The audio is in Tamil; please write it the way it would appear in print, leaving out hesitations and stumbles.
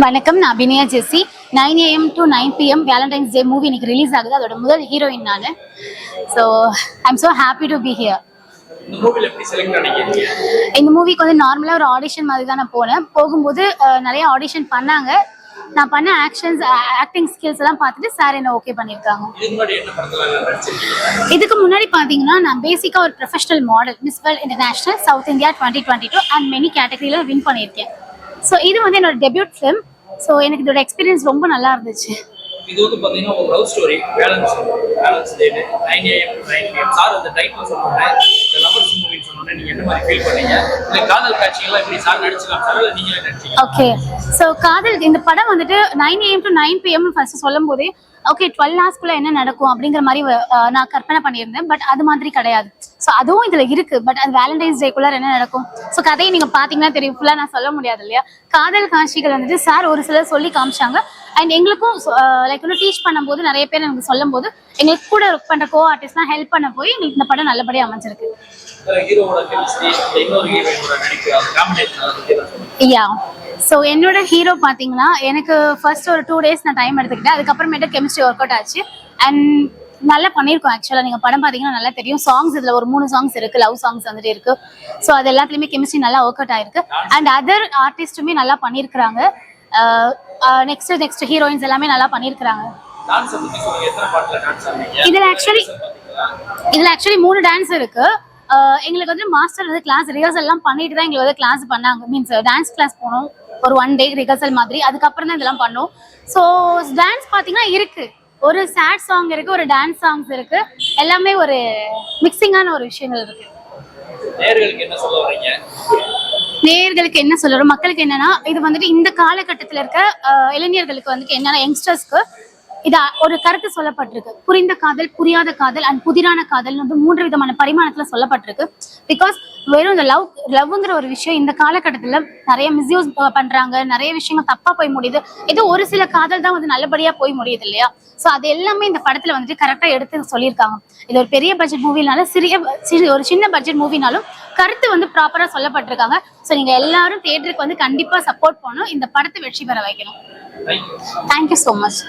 வணக்கம், நான் Abhinaya Jessie. 9 AM to 9 PM Valentine's Day movie இன்னைக்கு ரிலீஸ் ஆகுது. அதோட முதல் ஹீரோயின் நான். So I'm so happy to be here. இந்த மூவிக்கு வந்து நார்மலாக ஒரு ஆடிஷன் மாதிரி தான் நான் போனேன். போகும்போது நிறைய ஆடிஷன் பண்ணாங்க. நான் பண்ண ஆக்டிங் ஸ்கில்ஸ் எல்லாம் பார்த்துட்டு சார் என்ன ஓகே பண்ணியிருக்காங்க. இதுக்கு முன்னாடி பார்த்தீங்கன்னா நான் பேசிக்காக ஒரு professional model, miss world international south India 2022 and many கேட்டகரியில் வின் பண்ணியிருக்கேன். ஸோ இது வந்து என்னோட டெபியூட் ஃபிலிம். ஸோ எனக்கு இதோட எக்ஸ்பீரியன்ஸ் ரொம்ப நல்லா இருந்துச்சு. இது வந்து பாத்தீங்கன்னா ஒரு love story, valence day 9 AM to 9 PM. Sir அந்த டைட்டில் சொன்னோன்னே, இந்த லவர்ஸ் மூவின்னு சொன்னோன்னே நீங்க என்ன மாதிரி ஃபீல் பண்ணீங்க? இந்த காதல் காட்சிகள்லாம் எப்படி சார் நடிச்சுக்கலாம் சார், இல்லை நீங்களே நடிச்சீங்க? ஓகே, ஸோ காதல் இந்த படம் வந்துட்டு 9 AM to 9 PM ஃபர்ஸ்ட் சொல்லும் போதே ஓகே 12 ஹவர்ஸ்க்குள்ள என்ன நடக்கும் அப்படிங்கிற மாதிரி நான் கற்பனை பண்ணியிருந்தேன். பட் அது மாதிரி கிடையாது. ஸோ அதுவும் இதுல இருக்கு. பட் அது வேலண்டைன்ஸ் டேக்குள்ள என்ன நடக்கும், ஸோ கதையை நீங்க பாத்தீங்கன்னா தெரியும். ஃபுல்லா நான் சொல்ல முடியாது இல்லையா. காதல் காட்சிகள் வந்துட்டு சார் ஒரு சிலர் சொல்லி காமிச்சாங்க. அண்ட் எங்களுக்கும் லைக் இன்னும் டீச் பண்ணும்போது நிறைய பேர் எனக்கு சொல்லும் போது எங்களுக்கு கூட ஒர்க் பண்ற கோ ஆர்டிஸ்ட்லாம் ஹெல்ப் பண்ண போய் எங்களுக்கு இந்த படம் நல்லபடியாக அமைஞ்சிருக்கு. யா, ஸோ என்னோட ஹீரோ பார்த்தீங்கன்னா எனக்கு ஃபர்ஸ்ட் ஒரு 2 days நான் டைம் எடுத்துக்கிட்டேன். அதுக்கப்புறமேட்டு கெமிஸ்ட்ரி ஒர்க் அவுட் ஆச்சு. அண்ட் நல்லா பண்ணியிருக்கோம். ஆக்சுவலாக நீங்கள் படம் பார்த்தீங்கன்னா நல்லா தெரியும். சாங்ஸ் இதில் ஒரு 3 சாங்ஸ் இருக்குது, லவ் சாங்ஸ் வந்துட்டு இருக்குது. ஸோ அது எல்லாத்துலேயுமே கெமிஸ்ட்ரி நல்லா ஒர்க் அவுட் ஆயிருக்கு. அண்ட் அதர் ஆர்டிஸ்ட்டுமே நல்லா பண்ணியிருக்கிறாங்க. நெக்ஸ்ட் ஹீரோயின்ஸ் எல்லாமே நல்லா பண்ணியிருக்கிறாங்க. இதில் ஆக்சுவலி 3 டான்ஸ் இருக்கு. எங்களுக்கு வந்து மாஸ்டர் வந்து கிளாஸ் ரிஹர்சல் எல்லாம் பண்ணிட்டு தான் எங்களுக்கு வந்து கிளாஸ் பண்ணாங்க. மீன்ஸ் டான்ஸ் கிளாஸ் போனோம் ஒரு 1 day ரிஹர்சல் மாதிரி. அதுக்கப்புறம் தான் இதெல்லாம் பண்ணோம். ஸோ டான்ஸ் பார்த்தீங்கன்னா இருக்கு, ஒரு சேட் சாங் இருக்கு, ஒரு டான்ஸ் சாங்ஸ் இருக்கு. எல்லாமே ஒரு மிக்சிங்கான ஒரு விஷயங்கள் இருக்கு. நேயர்களுக்கு என்ன சொல்றோம், மக்களுக்கு என்னன்னா, இது வந்துட்டு இந்த காலகட்டத்தில் இருக்க இளைஞர்களுக்கு வந்துட்டு என்னன்னா, யங்ஸ்டர்ஸ்க்கு இது ஒரு கருத்து சொல்லப்பட்டிருக்கு. புரிந்த காதல், புரியாத காதல் அண்ட் புதிரான காதல் வந்து 3 விதமான பரிமாணத்துல சொல்லப்பட்டிருக்கு. பிகாஸ் வெறும் இந்த லவ்ங்கிற ஒரு விஷயம் இந்த காலகட்டத்துல நிறைய மிஸ்யூஸ் பண்றாங்க. நிறைய விஷயங்கள் தப்பா போய் முடியுது. ஏதோ ஒரு சில காதல் தான் வந்து நல்லபடியா போய் முடியுது இல்லையா. ஸோ அது எல்லாமே இந்த படத்துல வந்துட்டு கரெக்டா எடுத்து சொல்லியிருக்காங்க. இது ஒரு பெரிய பட்ஜெட் மூவினாலும் ஒரு சின்ன பட்ஜெட் மூவினாலும் கருத்து வந்து ப்ராப்பரா சொல்லப்பட்டிருக்காங்க. ஸோ நீங்க எல்லாரும் தியேட்டருக்கு வந்து கண்டிப்பா சப்போர்ட் பண்ணணும். இந்த படத்தை வெற்றி பெற வைக்கணும். Thank you so much.